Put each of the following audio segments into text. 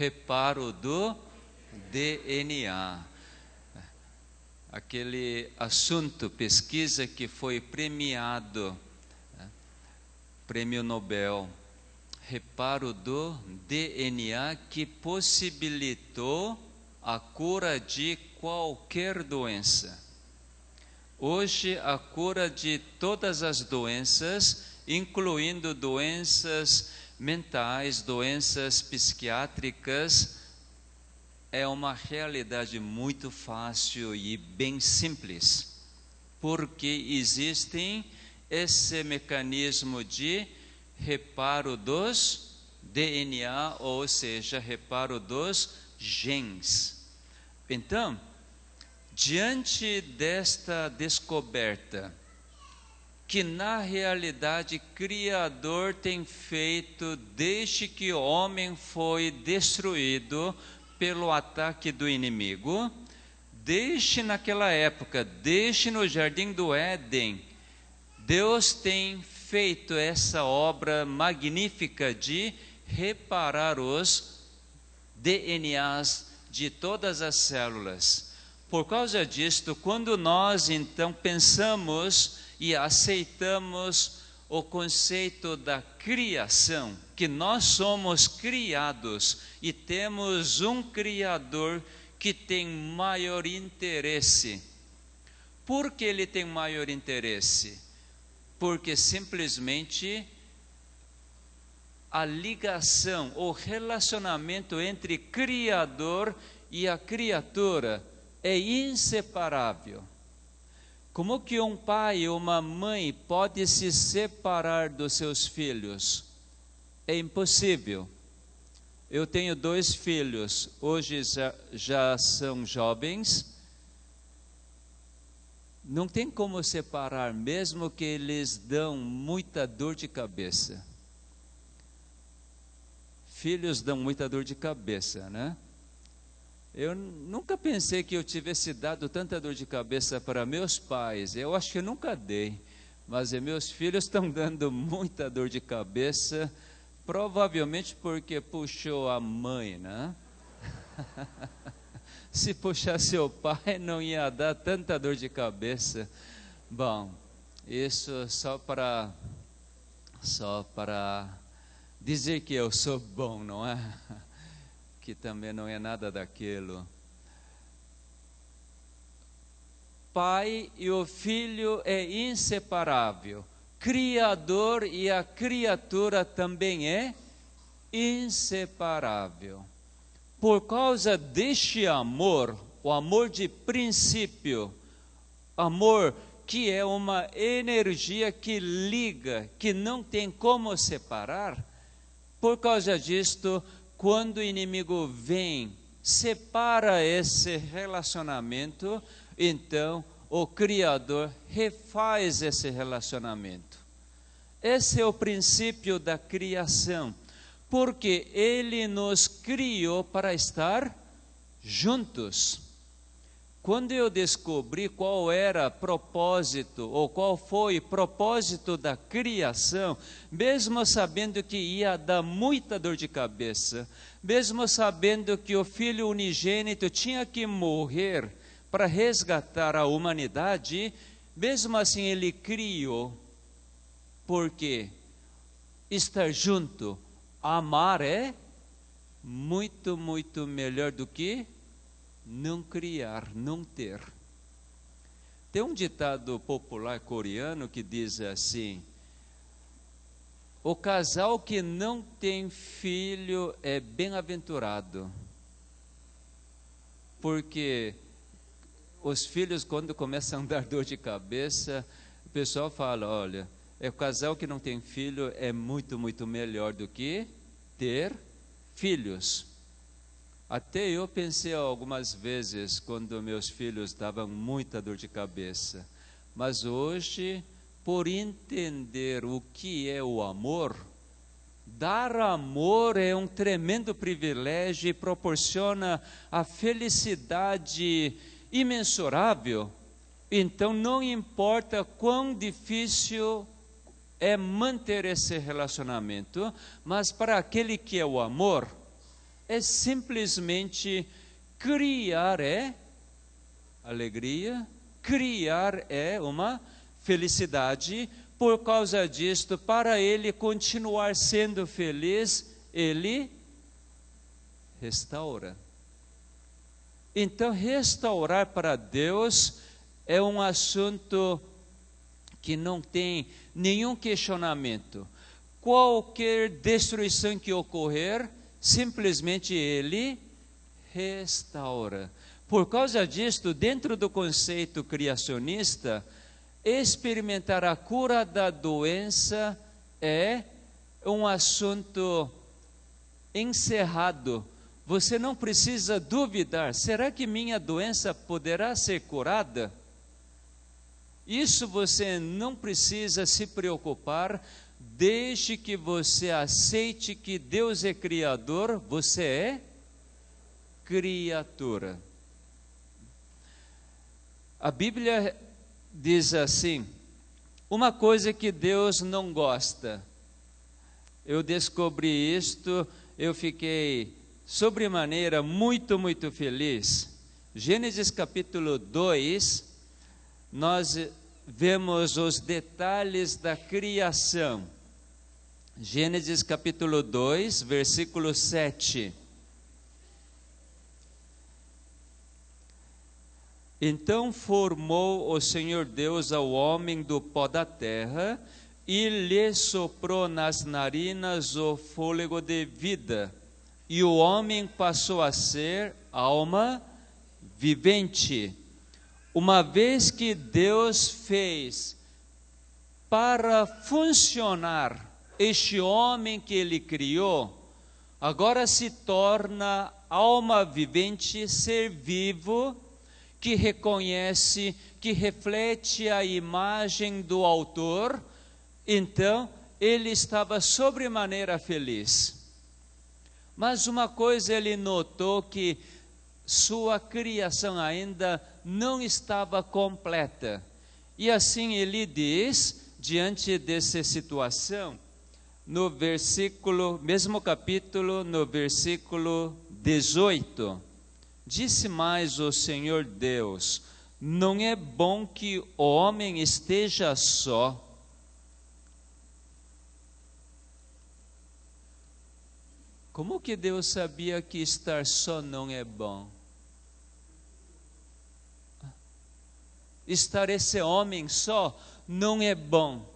reparo do DNA. Aquele assunto, pesquisa que foi premiado, Prêmio Nobel, reparo do DNA, que possibilitou a cura de qualquer doença. Hoje, a cura de todas as doenças, incluindo doenças mentais, doenças psiquiátricas, é uma realidade muito fácil e bem simples, porque existem esse mecanismo de reparo dos DNA, ou seja, reparo dos genes. Então, diante desta descoberta, que na realidade Criador tem feito desde que o homem foi destruído pelo ataque do inimigo, desde naquela época, desde no Jardim do Éden, Deus tem feito essa obra magnífica de reparar os DNAs de todas as células. Por causa disto, quando nós então pensamos e aceitamos o conceito da criação, que nós somos criados e temos um Criador que tem maior interesse. Por que ele tem maior interesse? Porque simplesmente a ligação, o relacionamento entre Criador e a criatura é inseparável. Como que um pai ou uma mãe pode se separar dos seus filhos? É impossível. Eu tenho 2 filhos, hoje já são jovens. Não tem como separar, mesmo que eles dão muita dor de cabeça. Filhos dão muita dor de cabeça, né? Eu nunca pensei que eu tivesse dado tanta dor de cabeça para meus pais. Eu acho que eu nunca dei. Mas meus filhos estão dando muita dor de cabeça, provavelmente porque puxou a mãe, né? Se puxasse o pai, não ia dar tanta dor de cabeça. Bom, isso só para dizer que eu sou bom, não é? Que também não é nada daquilo. Pai e o filho é inseparável. Criador e a criatura também é inseparável. Por causa deste amor, o amor de princípio, amor que é uma energia que liga, que não tem como separar, por causa disto, quando o inimigo vem, separa esse relacionamento, então o Criador refaz esse relacionamento. Esse é o princípio da criação, porque Ele nos criou para estar juntos. Quando eu descobri qual era propósito, ou qual foi o propósito da criação, mesmo sabendo que ia dar muita dor de cabeça, mesmo sabendo que o Filho unigênito tinha que morrer para resgatar a humanidade, mesmo assim Ele criou, porque estar junto, amar é muito, muito melhor do que não criar, não ter. Tem um ditado popular coreano que diz assim: o casal que não tem filho é bem-aventurado, porque os filhos, quando começam a dar dor de cabeça, o pessoal fala, olha, o casal que não tem filho é muito, muito melhor do que ter filhos. Até eu pensei algumas vezes, quando meus filhos davam muita dor de cabeça, mas hoje, por entender o que é o amor, dar amor é um tremendo privilégio e proporciona a felicidade imensurável. Então não importa quão difícil é manter esse relacionamento, mas para aquele que é o amor, é simplesmente criar alegria, criar uma felicidade. Por causa disto, para ele continuar sendo feliz, ele restaura. Então, restaurar para Deus é um assunto que não tem nenhum questionamento. Qualquer destruição que ocorrer, simplesmente ele restaura. Por causa disto, dentro do conceito criacionista, experimentar a cura da doença é um assunto encerrado. Você não precisa duvidar: será que minha doença poderá ser curada? Isso você não precisa se preocupar, desde que você aceite que Deus é Criador, você é criatura. A Bíblia diz assim: uma coisa que Deus não gosta. Eu descobri isto, eu fiquei sobremaneira muito feliz. Gênesis capítulo 2, nós vemos os detalhes da criação. Gênesis capítulo 2, versículo 7. Então formou o Senhor Deus ao homem do pó da terra e lhe soprou nas narinas o fôlego de vida, e o homem passou a ser alma vivente. Uma vez que Deus fez para funcionar este homem que ele criou, agora se torna alma vivente, ser vivo, que reconhece, que reflete a imagem do autor. Então, ele estava sobremaneira feliz. Mas uma coisa ele notou, que sua criação ainda não estava completa. E assim ele diz, diante dessa situação, no versículo, mesmo capítulo, no versículo 18, disse mais o Senhor Deus: não é bom que o homem esteja só. Como que Deus sabia que estar só não é bom? Estar esse homem só não é bom.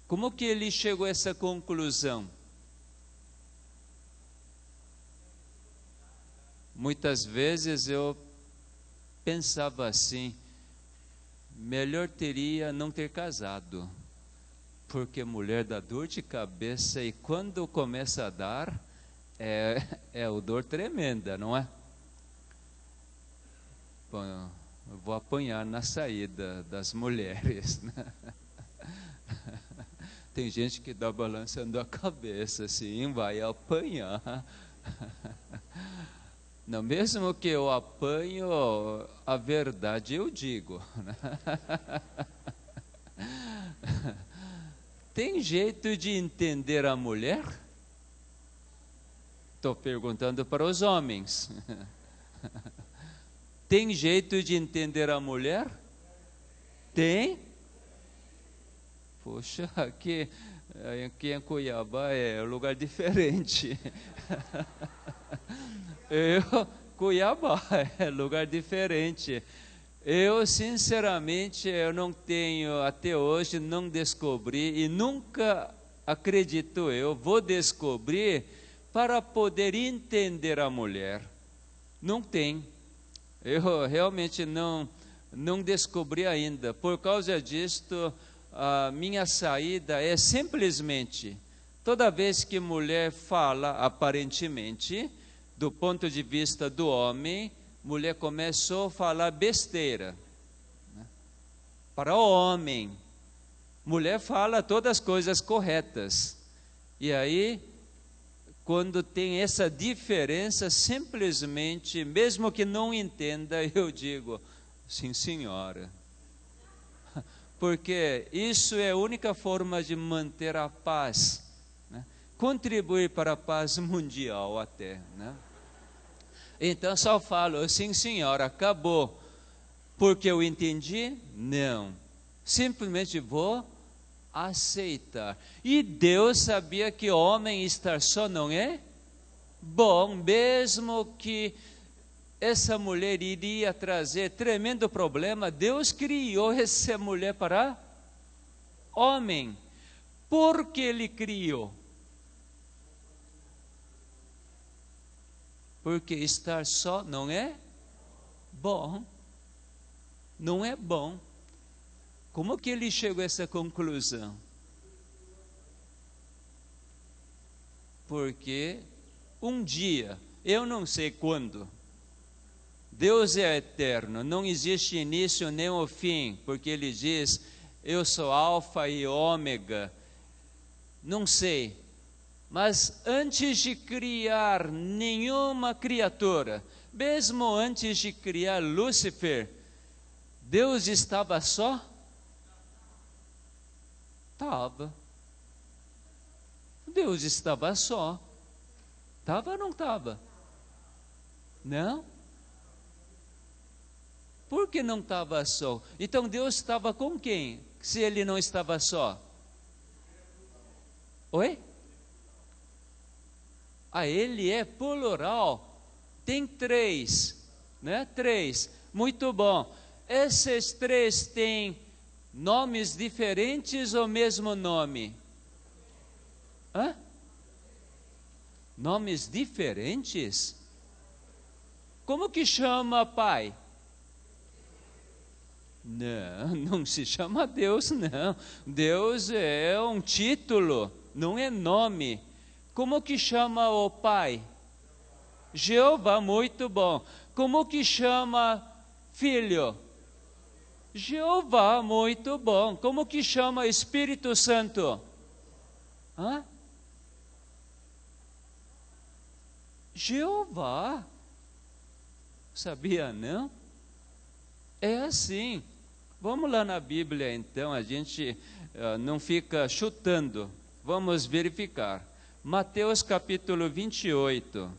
Como que ele chegou a essa conclusão? Muitas vezes eu pensava assim: melhor teria não ter casado, porque mulher dá dor de cabeça, e quando começa a dar, é uma dor tremenda, não é? Bom, eu vou apanhar na saída das mulheres, né? Tem gente que dá balançando a cabeça assim, vai apanhar. Não, mesmo que eu apanho, a verdade eu digo, né? Tem jeito de entender a mulher? Estou perguntando para os homens. Tem jeito de entender a mulher? Tem? Poxa, aqui em Cuiabá é um lugar diferente. Cuiabá é lugar diferente. Eu, sinceramente, eu não tenho, até hoje, não descobri, e nunca, acredito eu, vou descobrir para poder entender a mulher. Não tem. Eu realmente não descobri ainda. Por causa disto, a minha saída é simplesmente, toda vez que mulher fala, aparentemente, do ponto de vista do homem, mulher começou a falar besteira, né? Para o homem, mulher fala todas as coisas corretas. E aí, quando tem essa diferença, simplesmente, mesmo que não entenda, eu digo: sim, senhora. Porque isso é a única forma de manter a paz, né? contribuir para a paz mundial até, né? Então só falo, sim senhora, acabou. Porque eu entendi? Não. Simplesmente vou aceitar. E Deus sabia que homem estar só não é bom, mesmo que essa mulher iria trazer tremendo problema. Deus criou essa mulher para homem. Por que Ele criou? Porque estar só não é bom. Não é bom. Como que Ele chegou a essa conclusão? Porque um dia, eu não sei quando, Deus é eterno, não existe início nem o fim, porque Ele diz, eu sou alfa e ômega, não sei, mas antes de criar nenhuma criatura, mesmo antes de criar Lúcifer, Deus estava só? Estava. Deus estava só. Estava ou não estava? Não? Por que não estava só? Então Deus estava com quem? Se Ele não estava só? Oi? Ah, Ele é plural. Tem três, né? Três. Muito bom. Esses três têm nomes diferentes ou mesmo nome? Hã? Nomes diferentes? Como que chama Pai? Não, não se chama Deus, não. Deus é um título, não é nome. Como que chama o Pai? Jeová, muito bom. Como que chama Filho? Jeová, muito bom. Como que chama Espírito Santo? Hã? Jeová. Sabia, não? É assim. Vamos lá na Bíblia, então, a gente não fica chutando. Vamos verificar. Mateus capítulo 28.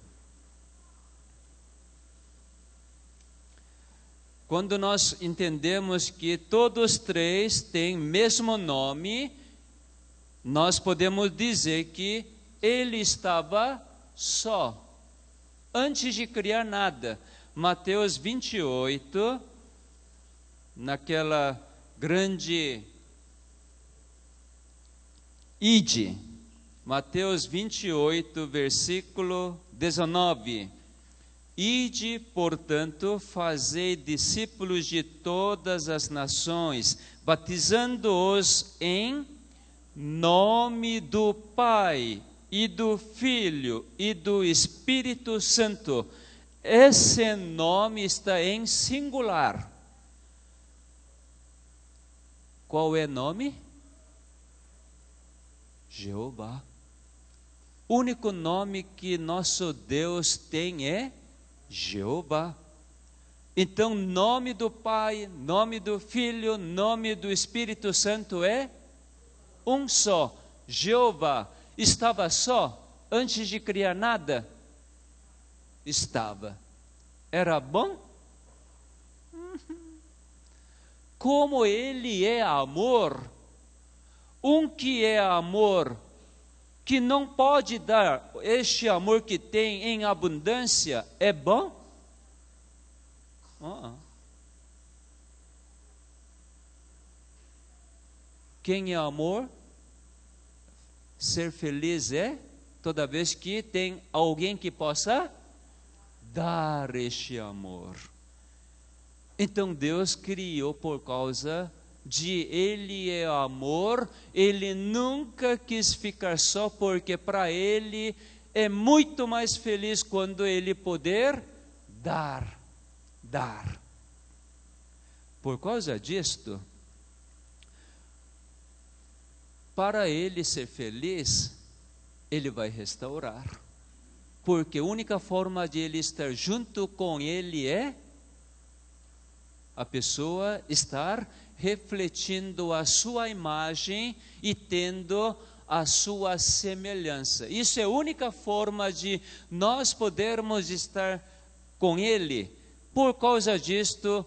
Quando nós entendemos que todos três têm mesmo nome, nós podemos dizer que Ele estava só, antes de criar nada. Mateus 28, naquela grande ide. Mateus 28, versículo 19. Ide, portanto, fazei discípulos de todas as nações, batizando-os em nome do Pai, e do Filho, e do Espírito Santo. Esse nome está em singular. Qual é o nome? Jeová. O único nome que nosso Deus tem é Jeová. Então, nome do Pai, nome do Filho, nome do Espírito Santo é um só. Jeová. Estava só antes de criar nada? Estava. Era bom? Como Ele é amor, um que é amor, que não pode dar este amor que tem em abundância, é bom? Quem é amor? Ser feliz é toda vez que tem alguém que possa dar este amor. Então Deus criou por causa de Ele é amor. Ele nunca quis ficar só, porque para Ele é muito mais feliz quando Ele poder dar. Por causa disto, para Ele ser feliz, Ele vai restaurar. Porque a única forma de Ele estar junto com Ele é a pessoa estar refletindo a sua imagem e tendo a sua semelhança. Isso é a única forma de nós podermos estar com Ele. Por causa disto,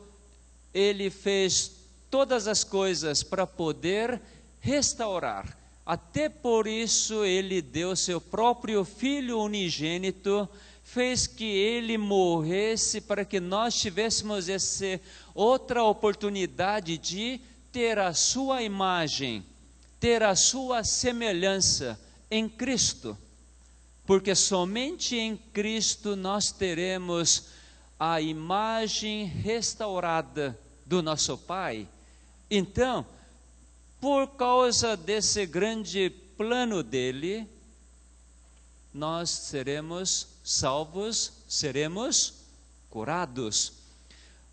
Ele fez todas as coisas para poder restaurar. Até por isso, Ele deu seu próprio Filho unigênito, fez que Ele morresse para que nós tivéssemos essa outra oportunidade de ter a sua imagem, ter a sua semelhança em Cristo. Porque somente em Cristo nós teremos a imagem restaurada do nosso Pai. Então, por causa desse grande plano dele, nós seremos salvos, seremos curados.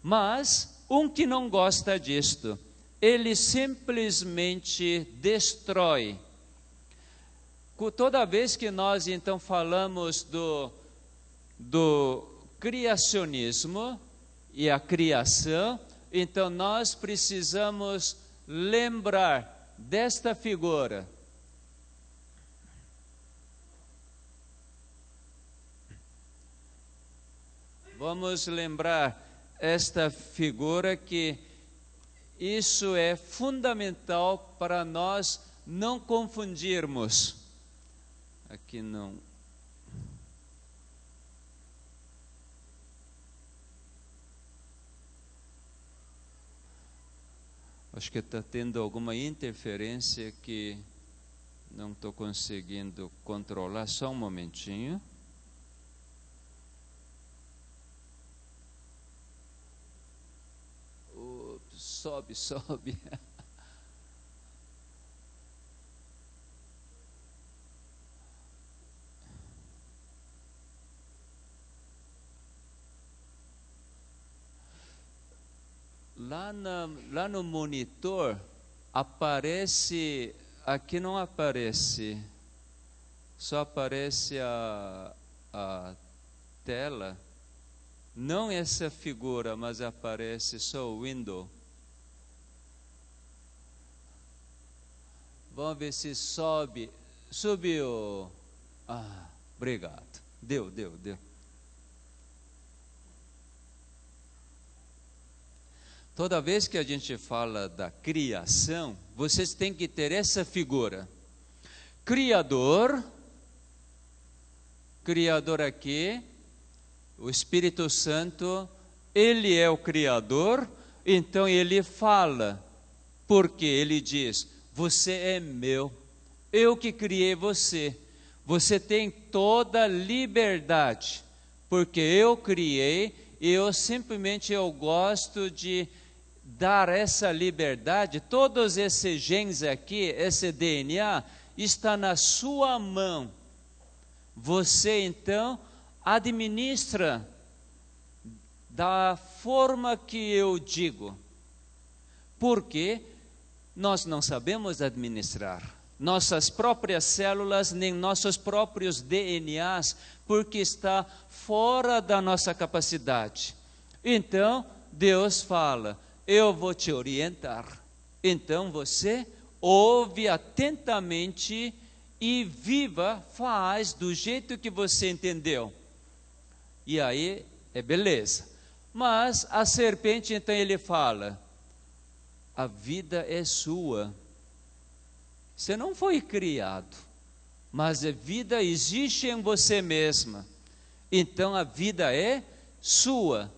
Mas um que não gosta disto, ele simplesmente destrói. Toda vez que nós então falamos do criacionismo e a criação, então nós precisamos lembrar desta figura. Vamos lembrar esta figura, que isso é fundamental para nós não confundirmos. Aqui não. Acho que está tendo alguma interferência que não estou conseguindo controlar. Só um momentinho. Sobe, sobe. Lá no monitor aparece, aqui não aparece, só aparece a tela, não essa figura, mas aparece só o window. Vamos ver se sobe. Subiu. Ah, obrigado. Deu. Toda vez que a gente fala da criação, vocês têm que ter essa figura. Criador aqui, o Espírito Santo, Ele é o Criador, então Ele fala, porque Ele diz: você é meu, eu que criei você, você tem toda a liberdade, porque eu criei, e eu gosto de dar essa liberdade. Todos esses genes aqui, esse DNA, está na sua mão. Você então administra da forma que eu digo, porque nós não sabemos administrar nossas próprias células, nem nossos próprios DNAs, porque está fora da nossa capacidade. Então, Deus fala: eu vou te orientar. Então você ouve atentamente e viva, faz do jeito que você entendeu. E aí é beleza. Mas a serpente, então, ele fala: a vida é sua. Você não foi criado, mas a vida existe em você mesma. Então a vida é sua.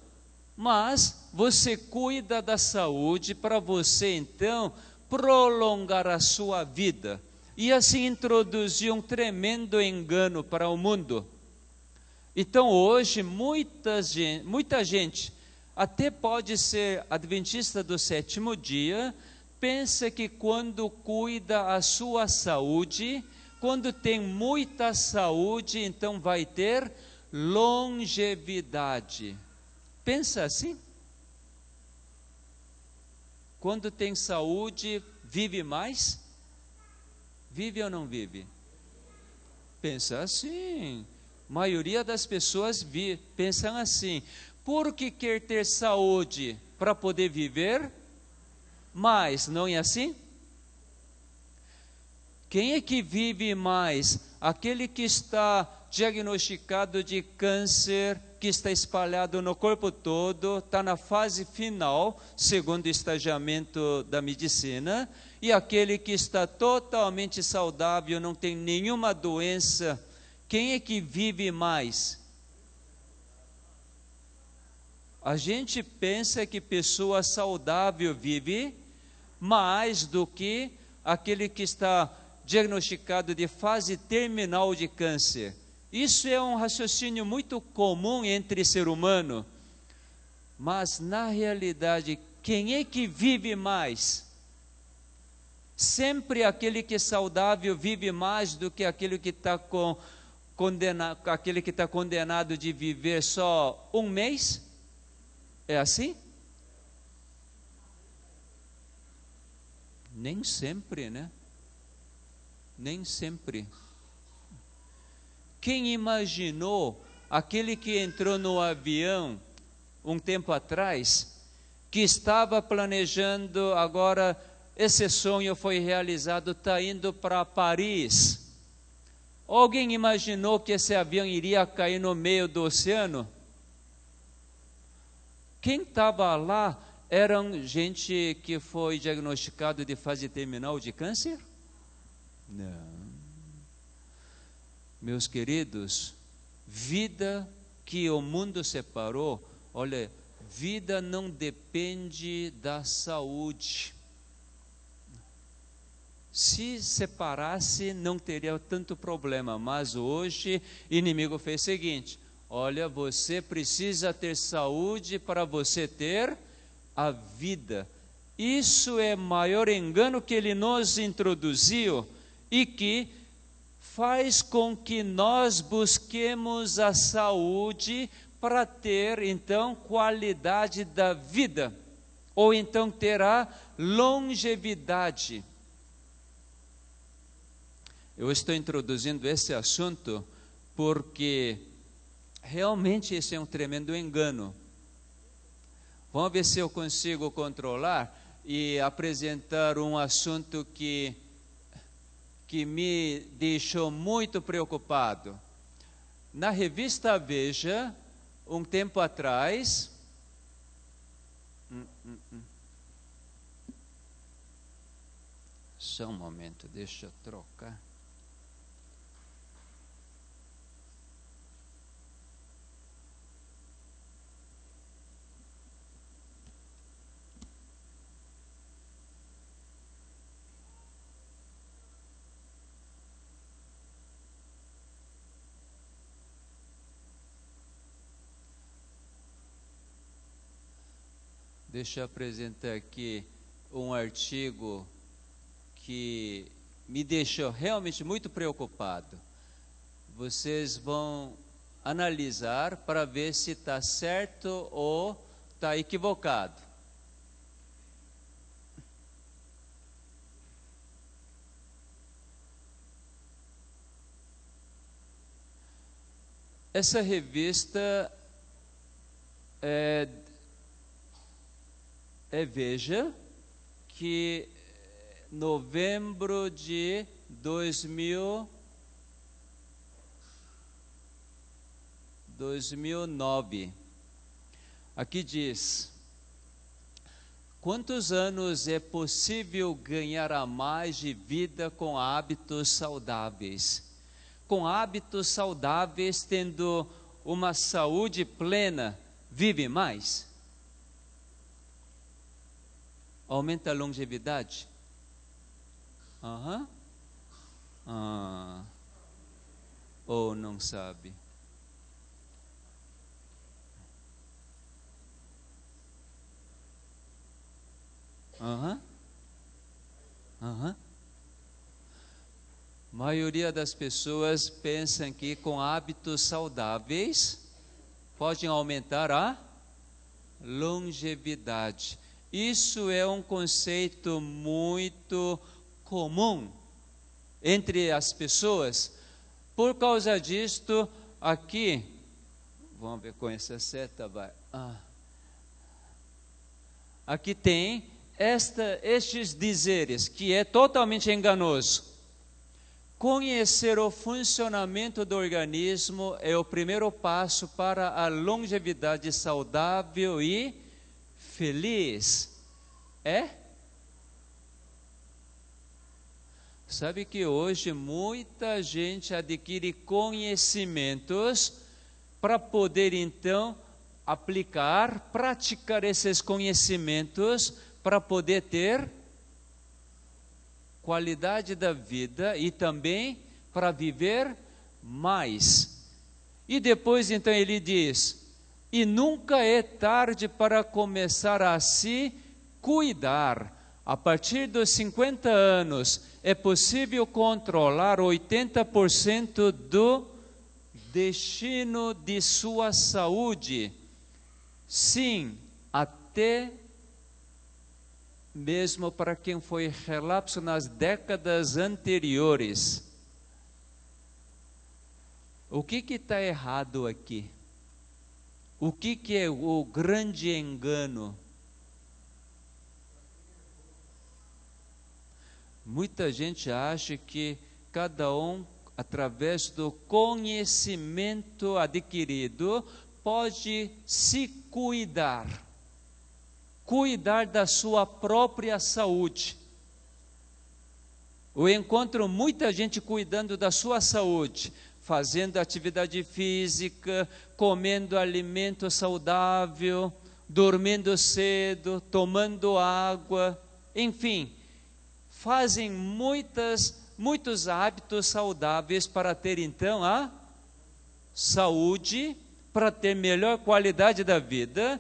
Mas você cuida da saúde para você então prolongar a sua vida. E assim introduzir um tremendo engano para o mundo. Então hoje muita gente, até pode ser adventista do sétimo dia, pensa que quando cuida a sua saúde, quando tem muita saúde, então vai ter longevidade. Pensa assim? Quando tem saúde, vive mais? Vive ou não vive? Pensa assim. A maioria das pessoas pensam assim: por que quer ter saúde? Para poder viver mais, não é assim? Quem é que vive mais? Aquele que está diagnosticado de câncer, que está espalhado no corpo todo, está na fase final, segundo o estagiamento da medicina, e aquele que está totalmente saudável, não tem nenhuma doença. Quem é que vive mais? A gente pensa que pessoa saudável vive mais do que aquele que está diagnosticado de fase terminal de câncer. Isso é um raciocínio muito comum entre ser humano, mas na realidade, quem é que vive mais? Sempre aquele que é saudável vive mais do que aquele que está condenado de viver só um mês? É assim? Nem sempre, né? Nem sempre. Quem imaginou aquele que entrou no avião um tempo atrás, que estava planejando, agora esse sonho foi realizado, está indo para Paris. Alguém imaginou que esse avião iria cair no meio do oceano? Quem estava lá eram gente que foi diagnosticado de fase terminal de câncer? Não. Meus queridos, vida que o mundo separou, olha, vida não depende da saúde. Se separasse, não teria tanto problema, mas hoje o inimigo fez o seguinte: olha, você precisa ter saúde para você ter a vida. Isso é o maior engano que ele nos introduziu e que faz com que nós busquemos a saúde para ter, então, qualidade da vida, ou então ter a longevidade. Eu estou introduzindo esse assunto porque realmente esse é um tremendo engano. Vamos ver se eu consigo controlar e apresentar um assunto que me deixou muito preocupado. Na revista Veja, um tempo atrás, só um momento, deixa eu trocar. Deixa eu apresentar aqui um artigo que me deixou realmente muito preocupado. Vocês vão analisar para ver se está certo ou está equivocado. Essa revista Veja, que novembro de 2009. Aqui diz: quantos anos é possível ganhar a mais de vida com hábitos saudáveis? Com hábitos saudáveis, tendo uma saúde plena, vive mais? Aumenta a longevidade? Ou não sabe? Maioria das pessoas pensam que com hábitos saudáveis podem aumentar a longevidade. Isso é um conceito muito comum entre as pessoas. Por causa disto, aqui, vamos ver com essa seta, vai. Aqui tem estes dizeres, que é totalmente enganoso. Conhecer o funcionamento do organismo é o primeiro passo para a longevidade saudável e feliz. É? Sabe que hoje muita gente adquire conhecimentos para poder então aplicar, praticar esses conhecimentos para poder ter qualidade da vida e também para viver mais. E depois então ele diz: e nunca é tarde para começar a se cuidar. A partir dos 50 anos é possível controlar 80% do destino de sua saúde. Sim, até mesmo para quem foi relapso nas décadas anteriores. O que está errado aqui? O que é o grande engano? Muita gente acha que cada um, através do conhecimento adquirido, pode se cuidar da sua própria saúde. Eu encontro muita gente cuidando da sua saúde, fazendo atividade física, comendo alimento saudável, dormindo cedo, tomando água, enfim, fazem muitos hábitos saudáveis para ter então a saúde, para ter melhor qualidade da vida.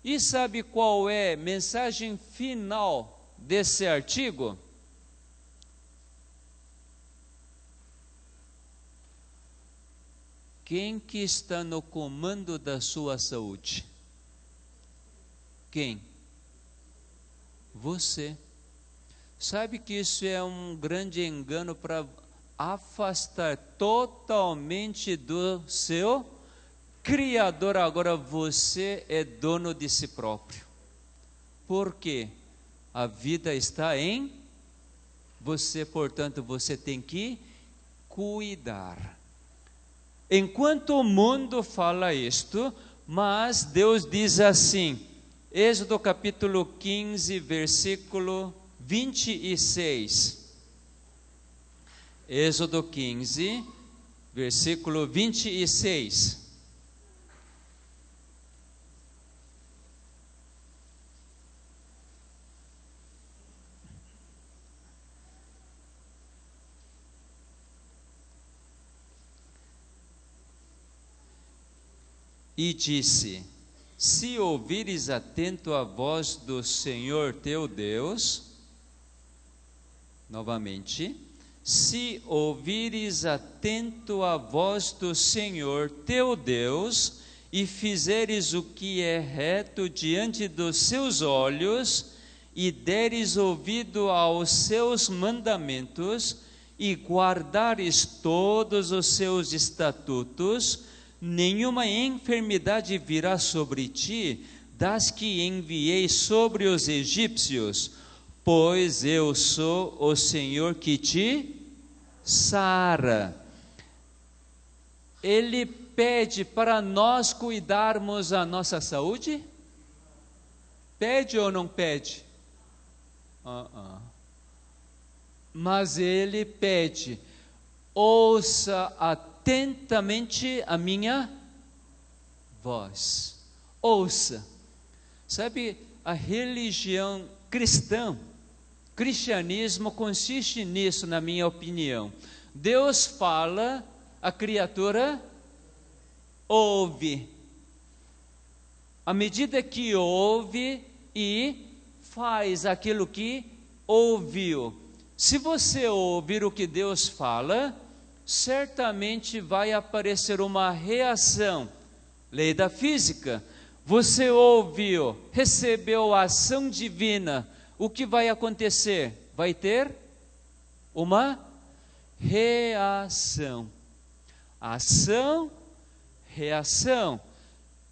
E sabe qual é a mensagem final desse artigo? Quem que está no comando da sua saúde? Quem? Você. Sabe que isso é um grande engano para afastar totalmente do seu Criador. Agora você é dono de si próprio. Por quê? A vida está em você, portanto, você tem que cuidar. Enquanto o mundo fala isto, mas Deus diz assim, Êxodo capítulo 15, versículo 26. Êxodo 15, versículo 26. E disse: se ouvires atento a voz do Senhor teu Deus, novamente, se ouvires atento a voz do Senhor teu Deus, e fizeres o que é reto diante dos seus olhos, e deres ouvido aos seus mandamentos, e guardares todos os seus estatutos, nenhuma enfermidade virá sobre ti, das que enviei sobre os egípcios, pois eu sou o Senhor que te sara. Ele pede para nós cuidarmos a nossa saúde? Pede ou não pede? Mas ele pede: ouça atentamente a minha voz. Ouça. Sabe, a religião cristã, cristianismo consiste nisso, na minha opinião. Deus fala, a criatura ouve. À medida que ouve e faz aquilo que ouviu. Se você ouvir o que Deus fala, certamente vai aparecer uma reação. Lei da física. Você ouviu, recebeu a ação divina. O que vai acontecer? Vai ter uma reação. Ação, reação.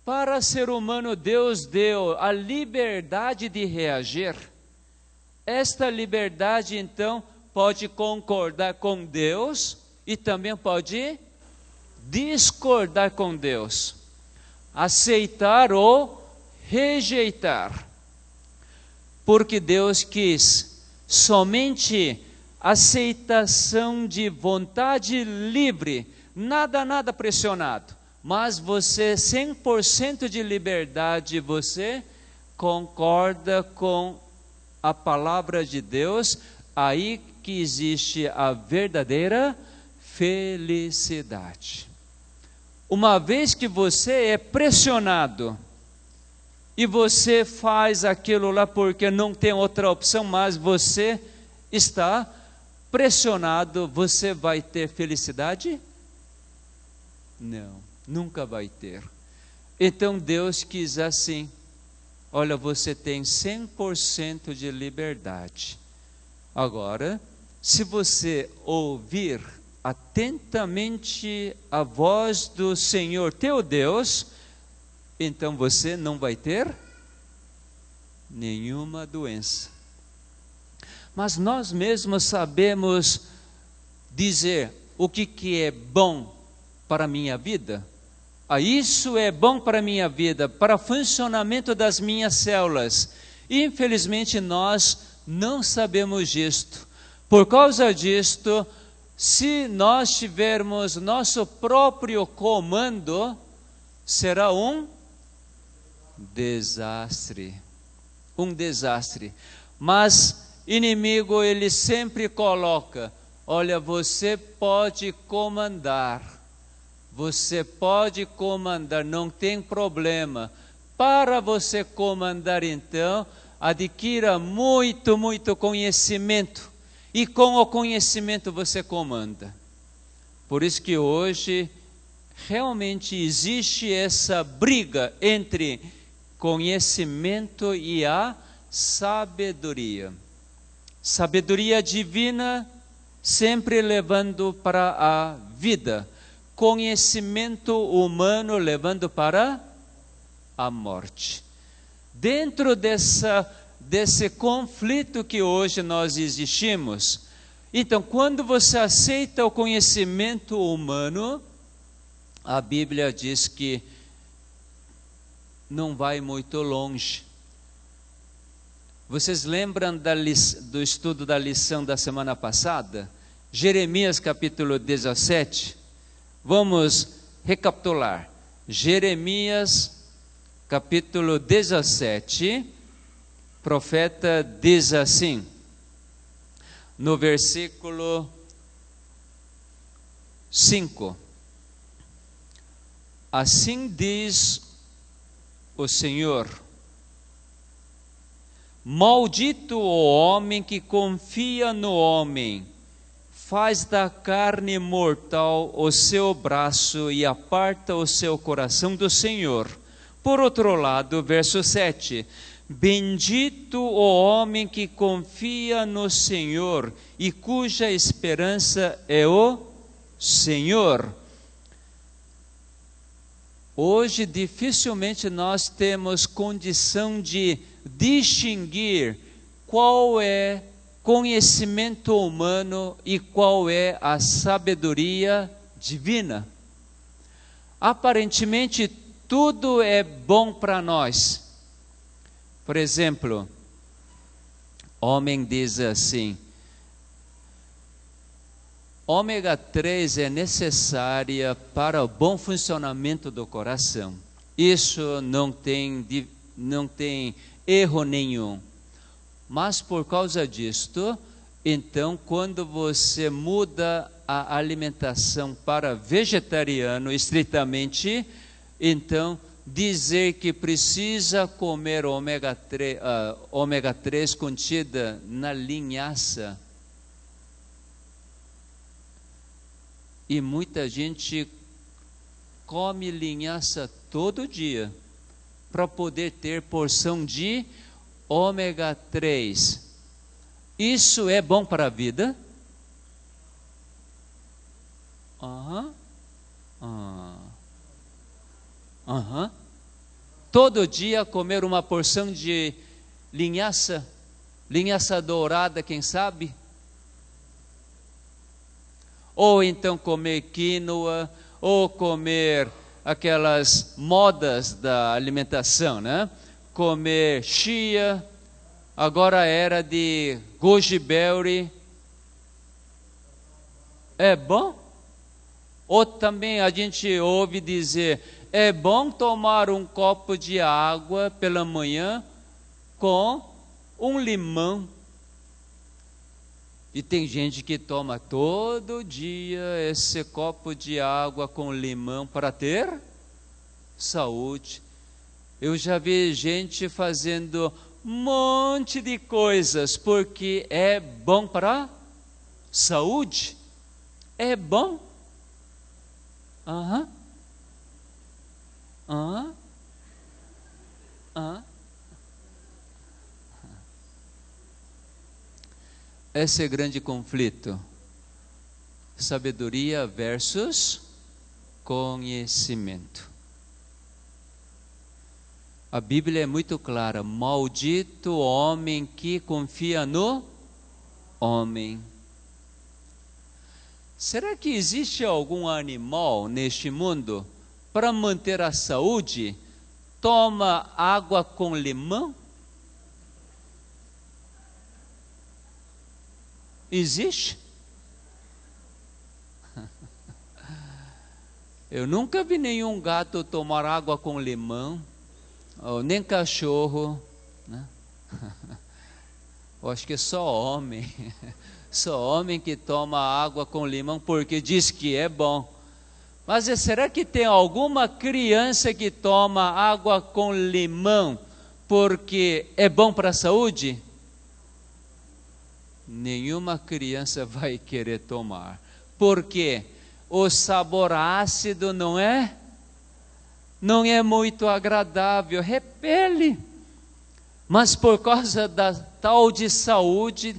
Para ser humano, Deus deu a liberdade de reagir. Esta liberdade, então, pode concordar com Deus e também pode discordar com Deus, aceitar ou rejeitar, porque Deus quis somente aceitação de vontade livre, nada pressionado, mas você 100% de liberdade, você concorda com a palavra de Deus, aí que existe a verdadeira felicidade. Uma vez que você é pressionado e você faz aquilo lá porque não tem outra opção, mas você está pressionado, você vai ter felicidade? Não, nunca vai ter. Então Deus quis assim: olha, você tem 100% de liberdade. Agora, se você ouvir atentamente a voz do Senhor teu Deus, então você não vai ter nenhuma doença. Mas nós mesmos sabemos dizer o que é bom para a minha vida. Isso é bom para a minha vida, para o funcionamento das minhas células. Infelizmente nós não sabemos isto. Por causa disto, se nós tivermos nosso próprio comando, será um desastre. Um desastre. Mas inimigo, ele sempre coloca: olha, você pode comandar, não tem problema. Para você comandar, então, adquira muito conhecimento, e com o conhecimento você comanda. Por isso que hoje realmente existe essa briga entre conhecimento e a sabedoria. Sabedoria divina sempre levando para a vida, conhecimento humano levando para a morte. Dentro desse conflito que hoje nós existimos, então quando você aceita o conhecimento humano, a Bíblia diz que não vai muito longe. Vocês lembram do estudo da lição da semana passada? Jeremias capítulo 17. Vamos recapitular. Jeremias capítulo 17, profeta diz assim, no versículo 5. Assim diz o Senhor: maldito o homem que confia no homem, faz da carne mortal o seu braço e aparta o seu coração do Senhor. Por outro lado, verso 7, bendito o homem que confia no Senhor e cuja esperança é o Senhor. Hoje dificilmente nós temos condição de distinguir qual é conhecimento humano e qual é a sabedoria divina. Aparentemente tudo é bom para nós. Por exemplo, homem diz assim: ômega 3 é necessária para o bom funcionamento do coração. Isso não tem erro nenhum. Mas por causa disto, então quando você muda a alimentação para vegetariano estritamente, então dizer que precisa comer ômega 3 contida na linhaça. E muita gente come linhaça todo dia para poder ter porção de ômega 3. Isso é bom para a vida? Todo dia comer uma porção de linhaça dourada, quem sabe? ou então comer quinoa, ou comer aquelas modas da alimentação, né? Comer chia, agora era de goji berry. É bom? Ou também a gente ouve dizer, é bom tomar um copo de água pela manhã com um limão. E tem gente que toma todo dia esse copo de água com limão para ter saúde. Eu já vi gente fazendo um monte de coisas porque é bom para saúde. É bom. Aham. Aham. Aham. Esse é o grande conflito. Sabedoria versus conhecimento. A Bíblia é muito clara. Maldito o homem que confia no homem. Será que existe algum animal neste mundo para manter a saúde? Toma água com limão? Existe? Eu nunca vi nenhum gato tomar água com limão, ou nem cachorro, né? Eu acho que é só homem, só homem que toma água com limão porque diz que é bom. Mas será que tem alguma criança que toma água com limão porque é bom para a saúde? Nenhuma criança vai querer tomar. Por quê? O sabor ácido não é muito agradável, repele. Mas por causa da tal de saúde,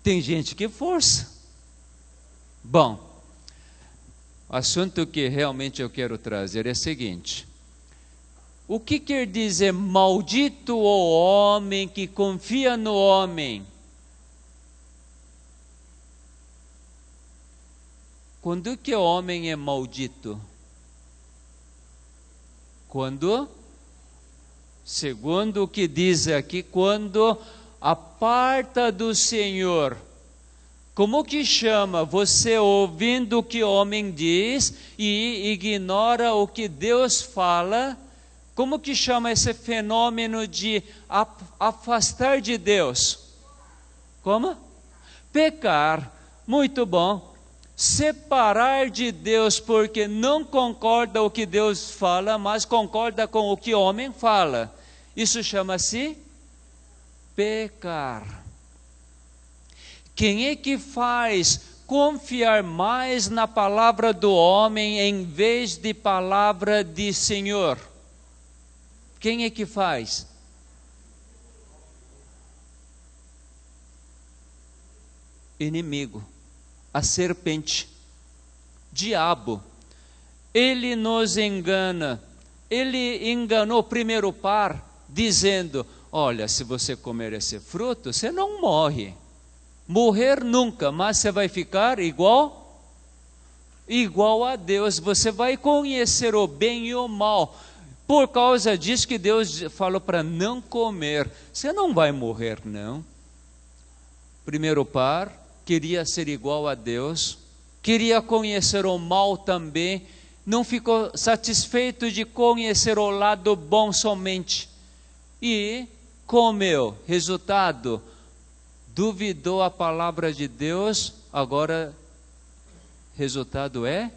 tem gente que força. Bom, o assunto que realmente eu quero trazer é o seguinte: o que quer dizer maldito o homem que confia no homem? Quando que o homem é maldito? Quando, segundo o que diz aqui, quando aparta do Senhor. Como que chama? Você ouvindo o que o homem diz e ignora o que Deus fala. Como que chama esse fenômeno de afastar de Deus? Como? Pecar. Muito bom. Separar de Deus porque não concorda com o que Deus fala, mas concorda com o que o homem fala. Isso chama-se pecar. Quem é que faz confiar mais na palavra do homem em vez de palavra de Senhor? Quem é que faz? Inimigo. A serpente, diabo, ele nos engana. Ele enganou o primeiro par, dizendo: olha, se você comer esse fruto, você não morre. Morrer nunca, mas você vai ficar igual a Deus. Você vai conhecer o bem e o mal. Por causa disso que Deus falou para não comer. Você não vai morrer, não. Primeiro par queria ser igual a Deus, queria conhecer o mal também, não ficou satisfeito de conhecer o lado bom somente, e comeu. Resultado, duvidou a palavra de Deus, agora resultado é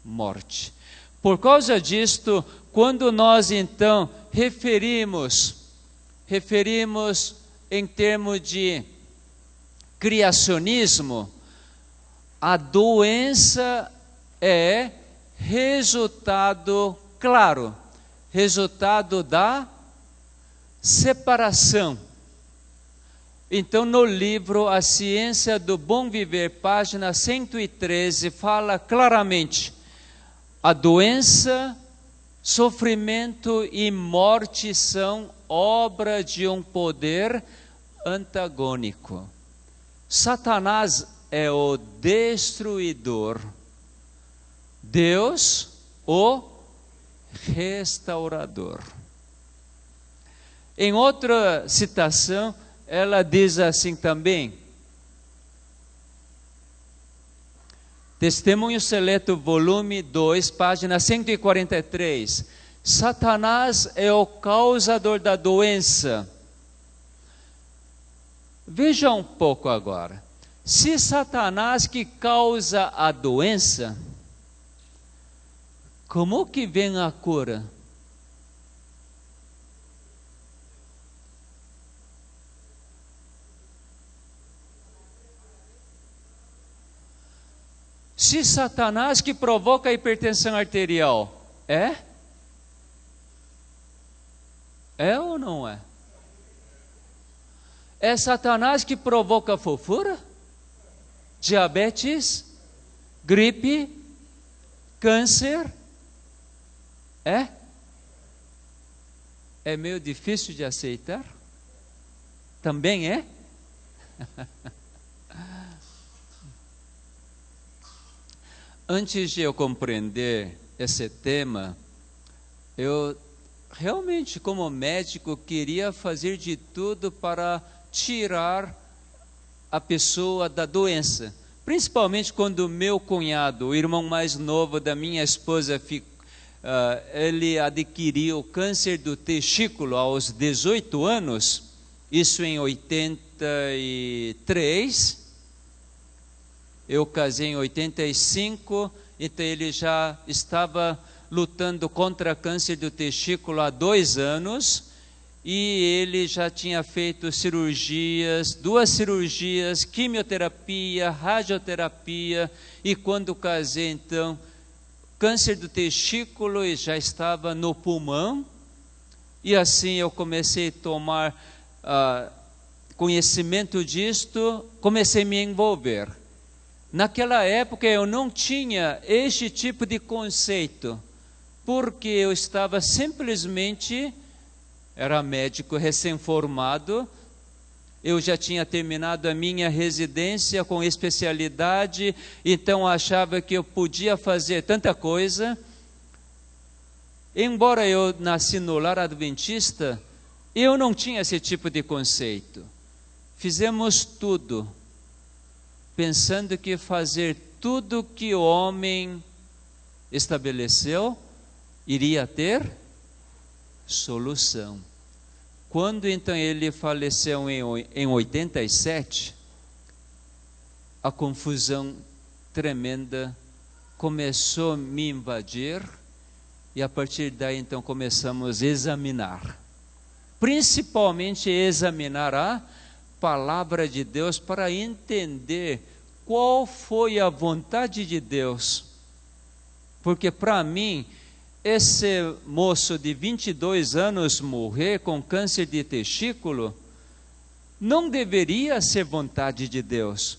morte. Por causa disto, quando nós então referimos em termos de criacionismo, a doença é resultado, claro, resultado da separação. Então, no livro A Ciência do Bom Viver, página 113, fala claramente: a doença, sofrimento e morte são obra de um poder antagônico. Satanás é o destruidor, Deus o restaurador. Em outra citação, ela diz assim também, Testemunho Seleto, volume 2, página 143. Satanás é o causador da doença. Veja um pouco agora. Se Satanás que causa a doença, como que vem a cura? Se Satanás que provoca a hipertensão arterial, é? É ou não é? É Satanás que provoca fofura, diabetes, gripe, câncer? É? É meio difícil de aceitar? Também é? Antes de eu compreender esse tema, eu realmente, como médico, queria fazer de tudo para tirar a pessoa da doença. Principalmente quando meu cunhado, o irmão mais novo da minha esposa, ele adquiriu câncer do testículo aos 18 anos, isso em 83. Eu casei em 85, então ele já estava lutando contra câncer do testículo há 2 anos, e ele já tinha feito cirurgias, 2 cirurgias, quimioterapia, radioterapia, e quando casei então, câncer do testículo e já estava no pulmão, e assim eu comecei a tomar conhecimento disto, comecei a me envolver. Naquela época eu não tinha este tipo de conceito, porque eu estava simplesmente, era médico recém-formado, eu já tinha terminado a minha residência com especialidade, então achava que eu podia fazer tanta coisa. Embora eu nasci no lar adventista, eu não tinha esse tipo de conceito. Fizemos tudo, pensando que fazer tudo que o homem estabeleceu iria ter solução. Quando então ele faleceu em 87, a confusão tremenda começou a me invadir, e a partir daí então começamos a examinar, principalmente examinar a palavra de Deus para entender qual foi a vontade de Deus. Porque para mim, esse moço de 22 anos morrer com câncer de testículo não deveria ser vontade de Deus.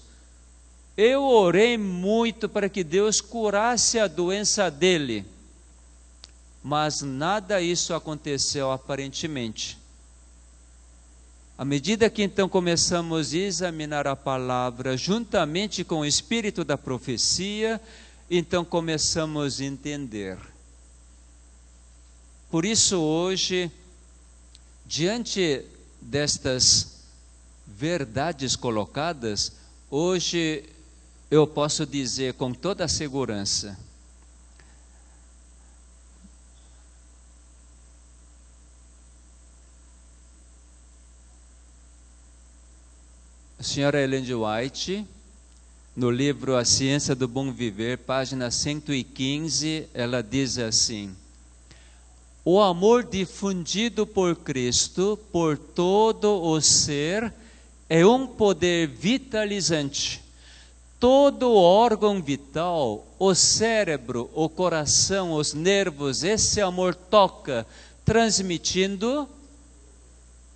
Eu orei muito para que Deus curasse a doença dele, mas nada isso aconteceu aparentemente. À medida que então começamos a examinar a palavra juntamente com o espírito da profecia, então começamos a entender. Por isso hoje, diante destas verdades colocadas, hoje eu posso dizer com toda a segurança: a senhora Ellen G. White, no livro A Ciência do Bom Viver, página 115, ela diz assim: o amor difundido por Cristo por todo o ser é um poder vitalizante. Todo órgão vital, o cérebro, o coração, os nervos, esse amor toca, transmitindo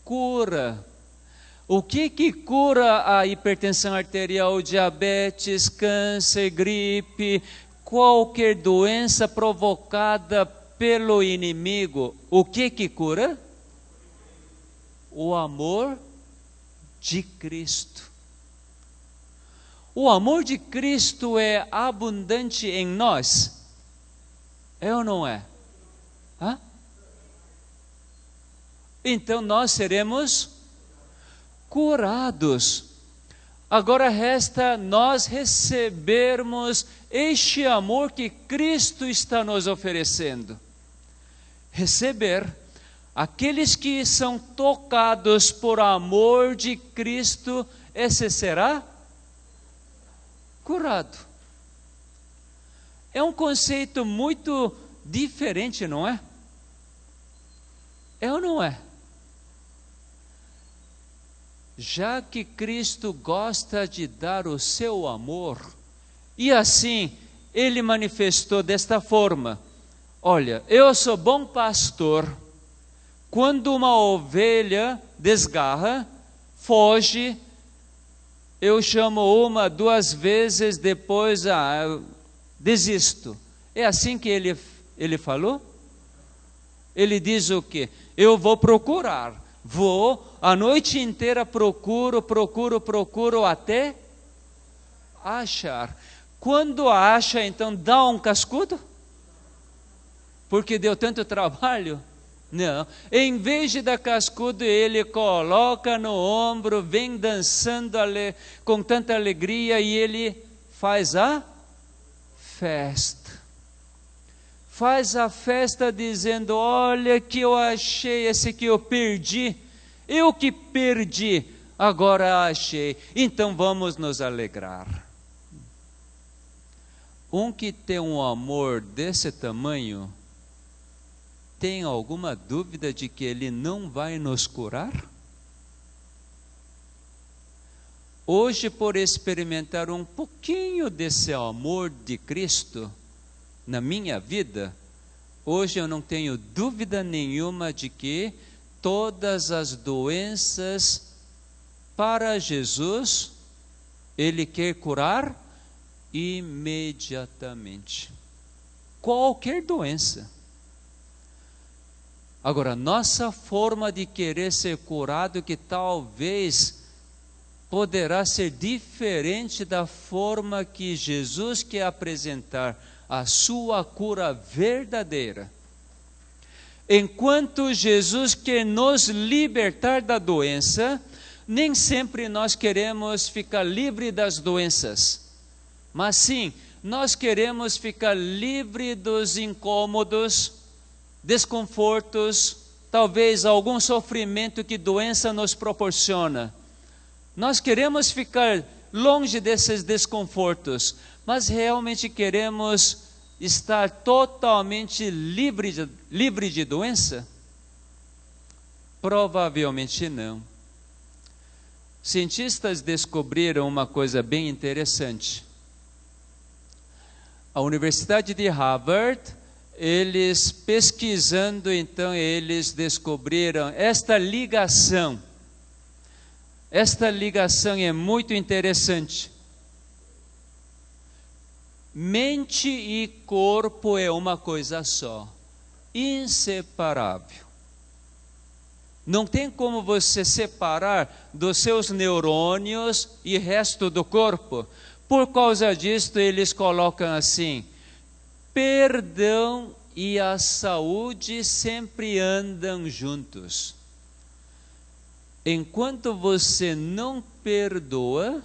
cura. O que cura a hipertensão arterial, diabetes, câncer, gripe, qualquer doença provocada pelo inimigo? O que cura? O amor de Cristo. O amor de Cristo é abundante em nós? É ou não é? Hã? Então nós seremos curados. Agora resta nós recebermos este amor que Cristo está nos oferecendo. Receber. Aqueles que são tocados por amor de Cristo, esse será curado. É um conceito muito diferente, não é? É ou não é? Já que Cristo gosta de dar o seu amor, e assim Ele manifestou desta forma: olha, eu sou bom pastor. Quando uma ovelha desgarra, foge, eu chamo uma, duas vezes, depois eu desisto. É assim que ele falou? Ele diz o quê? Eu vou procurar, vou a noite inteira procuro até achar. Quando acha, então dá um cascudo? Porque deu tanto trabalho? Não, em vez de dar cascudo, ele coloca no ombro, vem dançando com tanta alegria e ele faz a festa. Faz a festa dizendo: olha que eu achei, esse que eu perdi, eu que perdi, agora achei, então vamos nos alegrar. Um que tem um amor desse tamanho, tem alguma dúvida de que Ele não vai nos curar? Hoje, por experimentar um pouquinho desse amor de Cristo na minha vida, hoje eu não tenho dúvida nenhuma de que todas as doenças para Jesus, Ele quer curar imediatamente. Qualquer doença. Agora, nossa forma de querer ser curado, que talvez poderá ser diferente da forma que Jesus quer apresentar a sua cura verdadeira. Enquanto Jesus quer nos libertar da doença, nem sempre nós queremos ficar livre das doenças, mas sim, nós queremos ficar livre dos incômodos, desconfortos, talvez algum sofrimento que doença nos proporciona. Nós queremos ficar longe desses desconfortos, mas realmente queremos estar totalmente livre de doença? Provavelmente não. Cientistas descobriram uma coisa bem interessante. A Universidade de Harvard, eles pesquisando, então eles descobriram esta ligação. Esta ligação é muito interessante. Mente e corpo é uma coisa só, inseparável. Não tem como você separar dos seus neurônios e resto do corpo. Por causa disso, eles colocam assim: perdão e a saúde sempre andam juntos. Enquanto você não perdoa,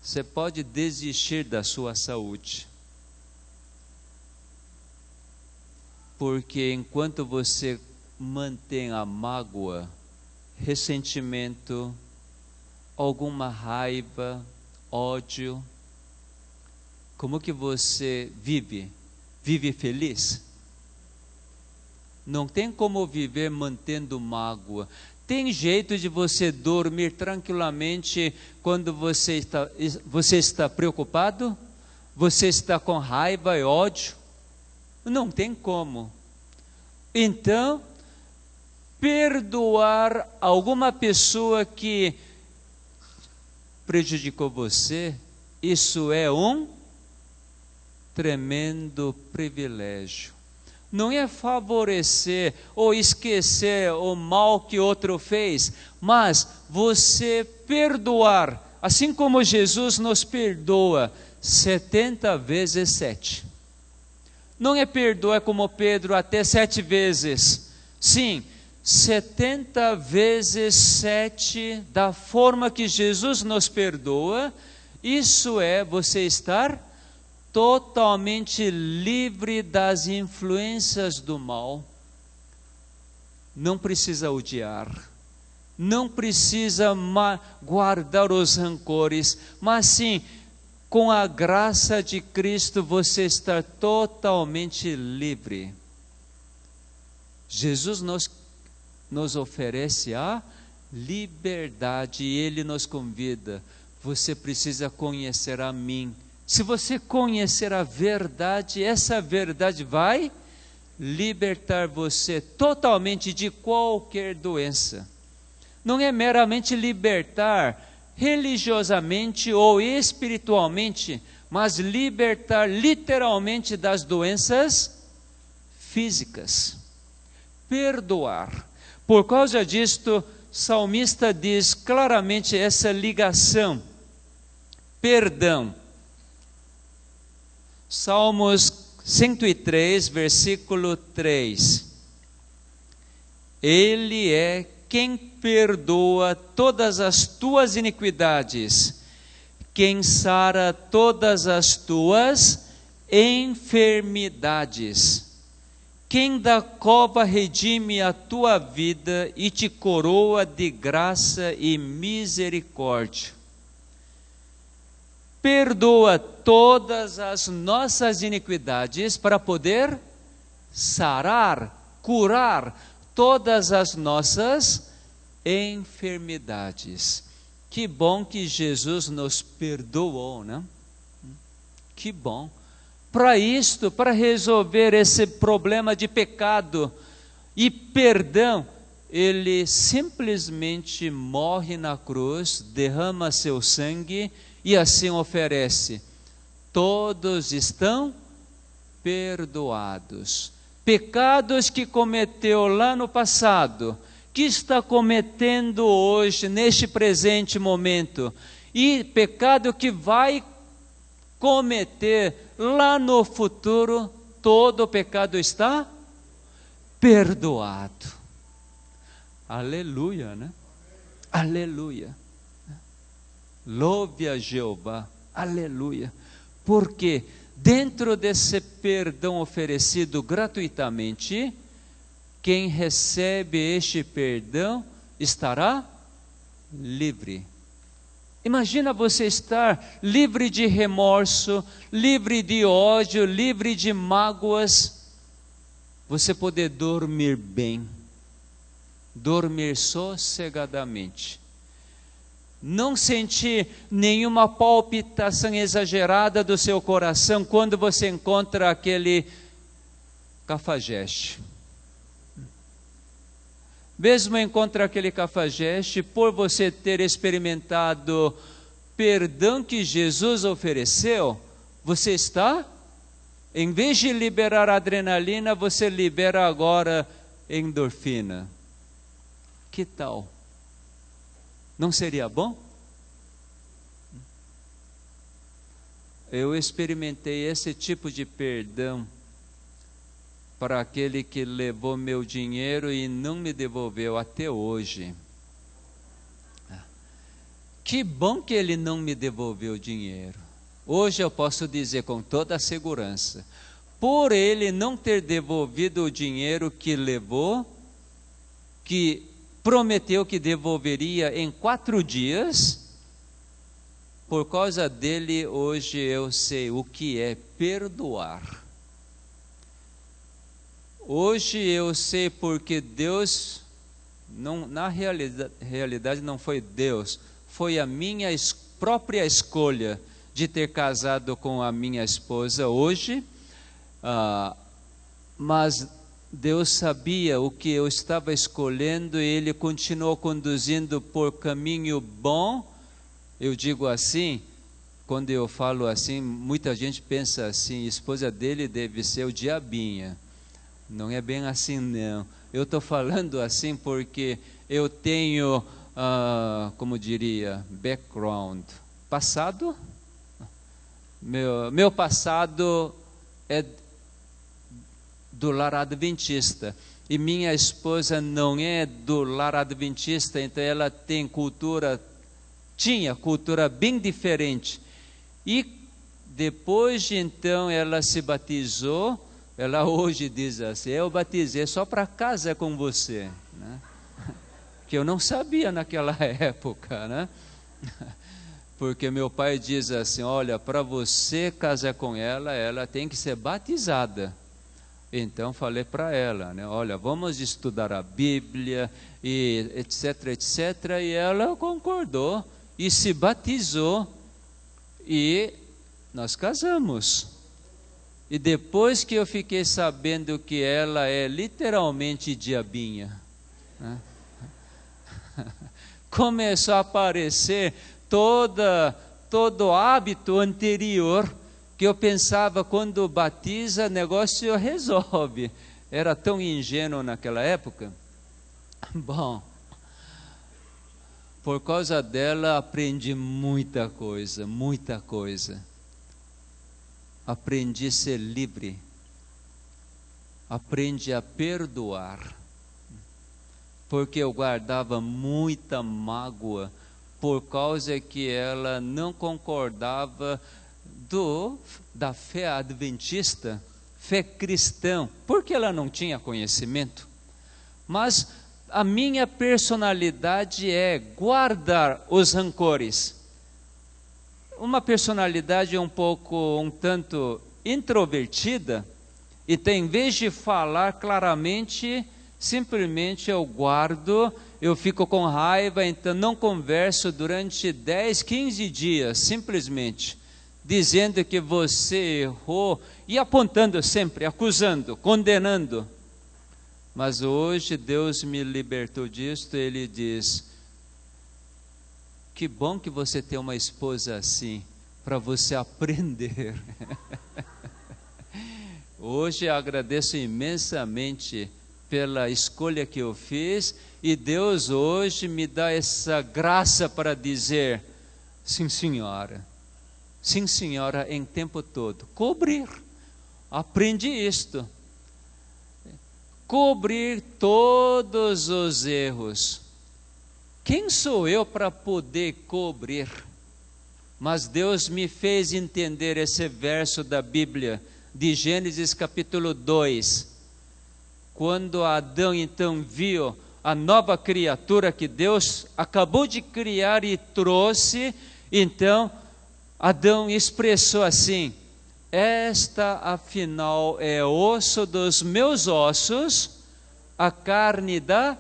você pode desistir da sua saúde. Porque enquanto você mantém a mágoa, ressentimento, alguma raiva, ódio, como que você vive? Vive feliz? Não tem como viver mantendo mágoa. Tem jeito de você dormir tranquilamente quando você está preocupado? Você está com raiva e ódio? Não tem como. Então, perdoar alguma pessoa que prejudicou você, isso é um tremendo privilégio. não é favorecer ou esquecer o mal que outro fez, mas você perdoar, assim como Jesus nos perdoa 70 vezes 7. Não é perdoar como Pedro até 7 vezes. Sim, 70 vezes 7, da forma que Jesus nos perdoa. Isso é você estar totalmente livre das influências do mal. Não precisa odiar, não precisa guardar os rancores, mas sim, com a graça de Cristo, você está totalmente livre. Jesus nos oferece a liberdade e Ele nos convida. Você precisa conhecer a mim. Se você conhecer a verdade, essa verdade vai libertar você totalmente de qualquer doença. Não é meramente libertar religiosamente ou espiritualmente, mas libertar literalmente das doenças físicas. Perdoar. Por causa disto, o salmista diz claramente essa ligação. Perdão. Salmos 103, versículo 3. Ele é quem perdoa todas as tuas iniquidades, quem sara todas as tuas enfermidades, quem da cova redime a tua vida e te coroa de graça e misericórdia. Perdoa todas as nossas iniquidades para poder sarar, curar todas as nossas enfermidades. Que bom que Jesus nos perdoou, né? Que bom. Para isto, para resolver esse problema de pecado e perdão, Ele simplesmente morre na cruz, derrama seu sangue e assim oferece. Todos estão perdoados. Pecados que cometeu lá no passado, que está cometendo hoje, neste presente momento, e pecado que vai cometer lá no futuro, todo o pecado está perdoado. Aleluia, né? Aleluia. Louve a Jeová, aleluia. Porque dentro desse perdão oferecido gratuitamente, quem recebe este perdão estará livre. Imagina você estar livre de remorso, livre de ódio, livre de mágoas. Você poder dormir bem, dormir sossegadamente. Não sentir nenhuma palpitação exagerada do seu coração quando você encontra aquele cafajeste. Mesmo encontra aquele cafajeste, por você ter experimentado perdão que Jesus ofereceu, você está, em vez de liberar adrenalina, você libera agora endorfina. Que tal? Não seria bom? Eu experimentei esse tipo de perdão para aquele que levou meu dinheiro e não me devolveu até hoje. Que bom que ele não me devolveu o dinheiro. Hoje eu posso dizer com toda a segurança, por ele não ter devolvido o dinheiro que levou, que prometeu que devolveria em 4 dias, por causa dele hoje eu sei o que é perdoar. Hoje eu sei porque Deus, na realidade não foi Deus, foi a minha própria escolha de ter casado com a minha esposa hoje, mas Deus sabia o que eu estava escolhendo e Ele continuou conduzindo por caminho bom. Eu digo assim, quando eu falo assim, muita gente pensa assim, a esposa dele deve ser o diabinha. Não é bem assim, não. Eu estou falando assim porque eu tenho, como diria, background. Passado? Meu passado é do lar adventista. E minha esposa não é do lar adventista, então ela tinha cultura bem diferente. E depois de então ela se batizou. Ela hoje diz assim: eu batizei só para casar com você, né? Que eu não sabia naquela época, né? Porque meu pai diz assim: olha, para você casar com ela, ela tem que ser batizada. Então falei para ela, né? Olha, vamos estudar a Bíblia e etc, etc. E ela concordou e se batizou e nós casamos. E depois que eu fiquei sabendo que ela é literalmente diabinha, né? Começou a aparecer todo hábito anterior que eu pensava, quando batiza, o negócio resolve. Era tão ingênuo naquela época. Bom, por causa dela aprendi muita coisa, muita coisa. Aprendi a ser livre, aprendi a perdoar, porque eu guardava muita mágoa, por causa que ela não concordava da fé adventista, fé cristã, porque ela não tinha conhecimento. Mas a minha personalidade é guardar os rancores. Uma personalidade um tanto introvertida, então em vez de falar claramente, simplesmente eu guardo, eu fico com raiva, então não converso durante 10, 15 dias, simplesmente, dizendo que você errou, e apontando sempre, acusando, condenando. Mas hoje Deus me libertou disso, Ele diz: que bom que você tem uma esposa assim, para você aprender. Hoje eu agradeço imensamente pela escolha que eu fiz, e Deus hoje me dá essa graça para dizer: sim senhora, em tempo todo. Cobrir, aprendi isto. Cobrir todos os erros. Quem sou eu para poder cobrir? Mas Deus me fez entender esse verso da Bíblia, de Gênesis capítulo 2. Quando Adão então viu a nova criatura que Deus acabou de criar e trouxe, então Adão expressou assim: esta afinal é osso dos meus ossos, a carne da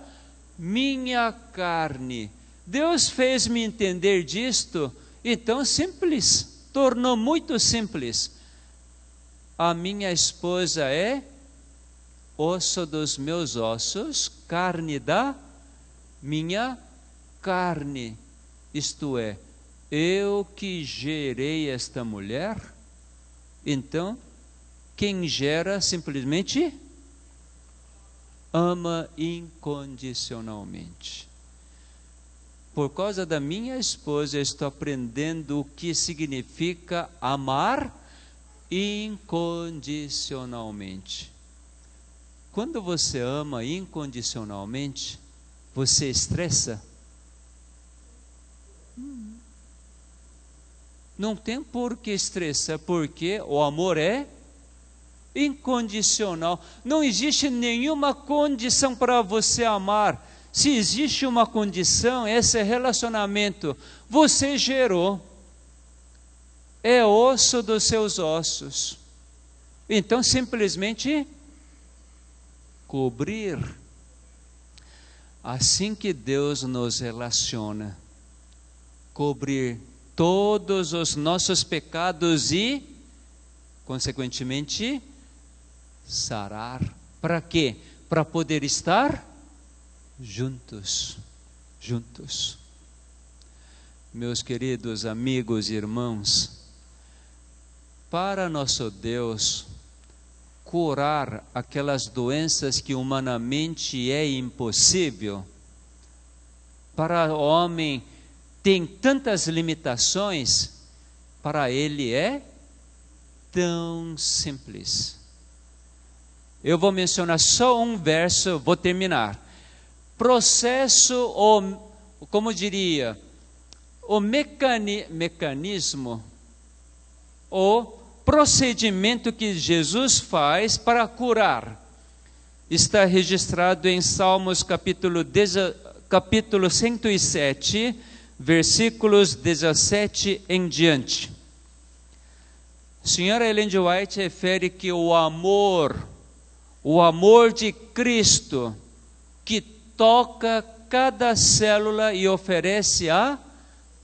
minha carne. Deus fez-me entender disto, então simples, tornou muito simples. A minha esposa é osso dos meus ossos, carne da minha carne. Isto é, eu que gerei esta mulher. Então, quem gera simplesmente ama incondicionalmente. Por causa da minha esposa, eu estou aprendendo o que significa amar incondicionalmente. Quando você ama incondicionalmente, você estressa? Não tem por que estressar, porque o amor é incondicional. Não existe nenhuma condição para você amar. Se existe uma condição, esse relacionamento você gerou, é osso dos seus ossos. Então simplesmente cobrir. Assim que Deus nos relaciona, cobrir todos os nossos pecados e, consequentemente, sarar. Para quê? Para poder estar juntos. Meus queridos amigos e irmãos, para nosso Deus, curar aquelas doenças que humanamente é impossível. Para o homem tem tantas limitações, para ele é tão simples. Eu vou mencionar só um verso, vou terminar. Processo, ou como diria, o mecanismo, o procedimento que Jesus faz para curar, está registrado em Salmos capítulo 107, versículos 17 em diante. A senhora Ellen G. White refere que o amor de Cristo, que toca cada célula e oferece a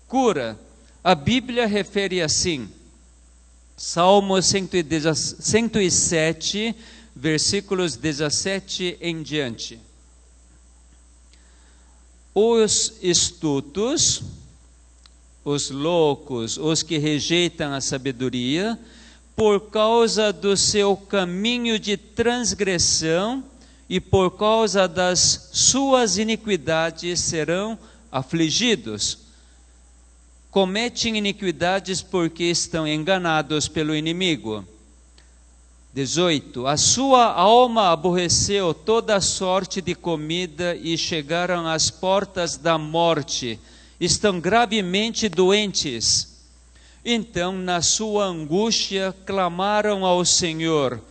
cura. A Bíblia refere assim, Salmo 107, versículos 17 em diante. Os estultos, os loucos, os que rejeitam a sabedoria, por causa do seu caminho de transgressão e por causa das suas iniquidades serão afligidos. Cometem iniquidades porque estão enganados pelo inimigo. 18. A sua alma aborreceu toda sorte de comida e chegaram às portas da morte. Estão gravemente doentes. Então, na sua angústia, clamaram ao Senhor,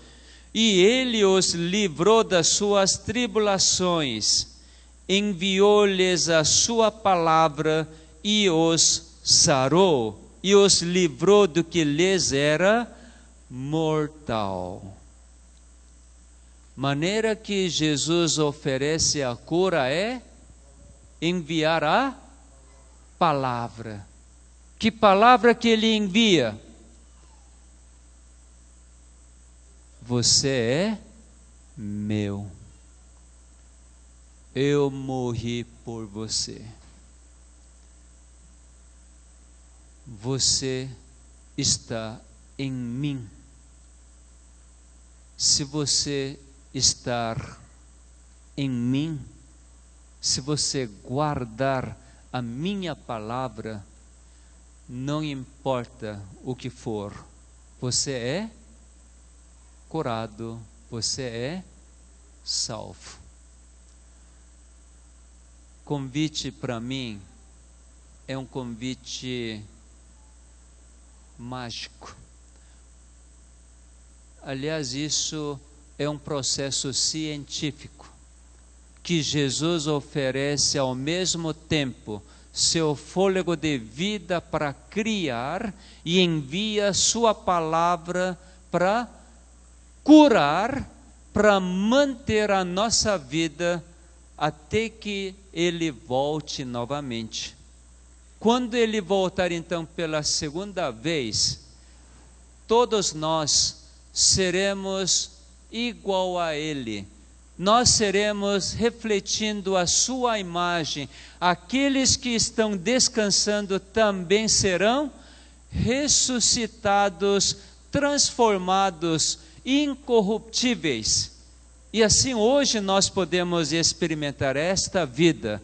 e Ele os livrou das suas tribulações. Enviou-lhes a sua palavra e os sarou, e os livrou do que lhes era mortal. Maneira que Jesus oferece a cura é enviar a palavra. Que palavra que ele envia? Você é meu. Eu morri por você. Você está em mim. Se você estar em mim, se você guardar a minha palavra, não importa o que for, você é curado, você é salvo. Convite para mim é um convite mágico. Aliás, isso é um processo científico que Jesus oferece ao mesmo tempo seu fôlego de vida para criar e envia sua palavra para curar, para manter a nossa vida até que ele volte novamente. Quando ele voltar então pela segunda vez, todos nós seremos igual a ele. Nós seremos refletindo a sua imagem. Aqueles que estão descansando também serão ressuscitados, transformados, incorruptíveis. E assim hoje nós podemos experimentar esta vida.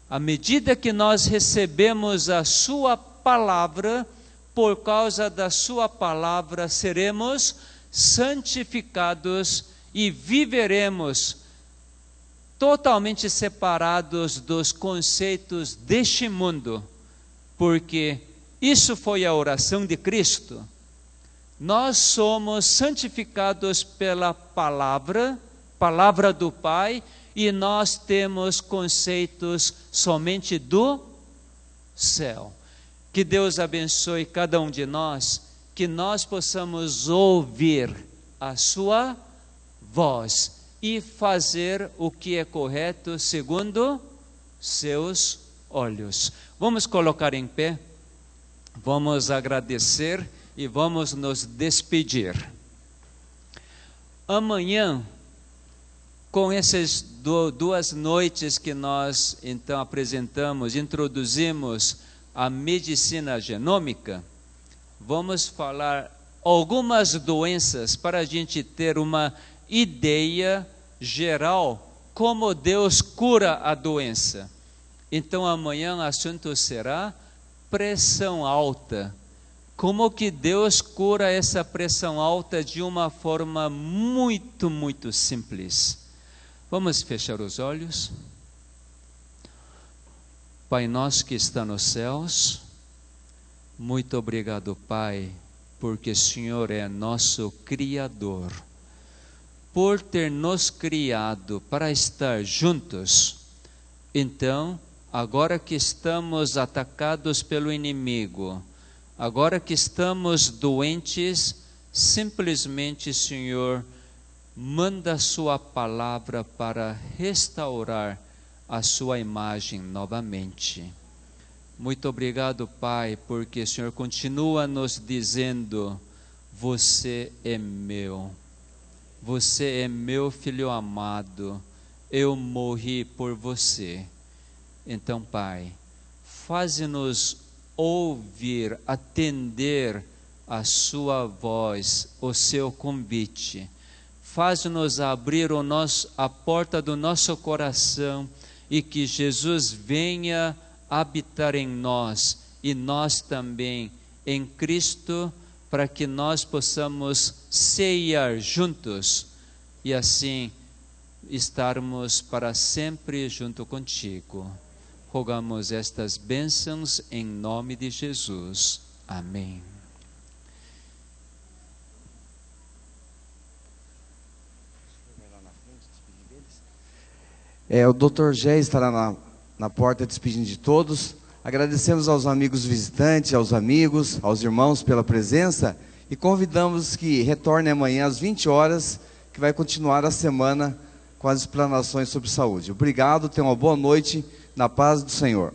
À medida que nós recebemos a sua palavra, por causa da sua palavra seremos santificados e viveremos totalmente separados dos conceitos deste mundo, porque isso foi a oração de Cristo. Nós somos santificados pela palavra do Pai, e nós temos conceitos somente do céu. Que Deus abençoe cada um de nós, que nós possamos ouvir a sua voz e fazer o que é correto segundo seus olhos. Vamos colocar em pé, vamos agradecer e vamos nos despedir. Amanhã, com essas duas noites que nós então apresentamos, introduzimos a medicina genômica, vamos falar algumas doenças para a gente ter uma ideia geral como Deus cura a doença. Então amanhã o assunto será pressão alta. Como que Deus cura essa pressão alta de uma forma muito, muito simples. Vamos fechar os olhos. Pai nosso que está nos céus, muito obrigado, Pai, porque o Senhor é nosso Criador. Por ter nos criado para estar juntos, então, agora que estamos atacados pelo inimigo, agora que estamos doentes, simplesmente, Senhor, manda a sua palavra para restaurar a sua imagem novamente. Muito obrigado, Pai, porque o Senhor continua nos dizendo: você é meu. Você é meu filho amado, eu morri por você. Então, Pai, faze-nos ouvir, atender a sua voz, o seu convite. Faz-nos abrir a porta do nosso coração e que Jesus venha habitar em nós e nós também em Cristo, para que nós possamos ceiar juntos e assim estarmos para sempre junto contigo. Rogamos estas bênçãos em nome de Jesus. Amém. O Dr. Gé estará na porta despedindo de todos. Agradecemos aos amigos visitantes, aos amigos, aos irmãos pela presença e convidamos que retornem amanhã às 20 horas, que vai continuar a semana com as explanações sobre saúde. Obrigado, tenham uma boa noite, na paz do Senhor.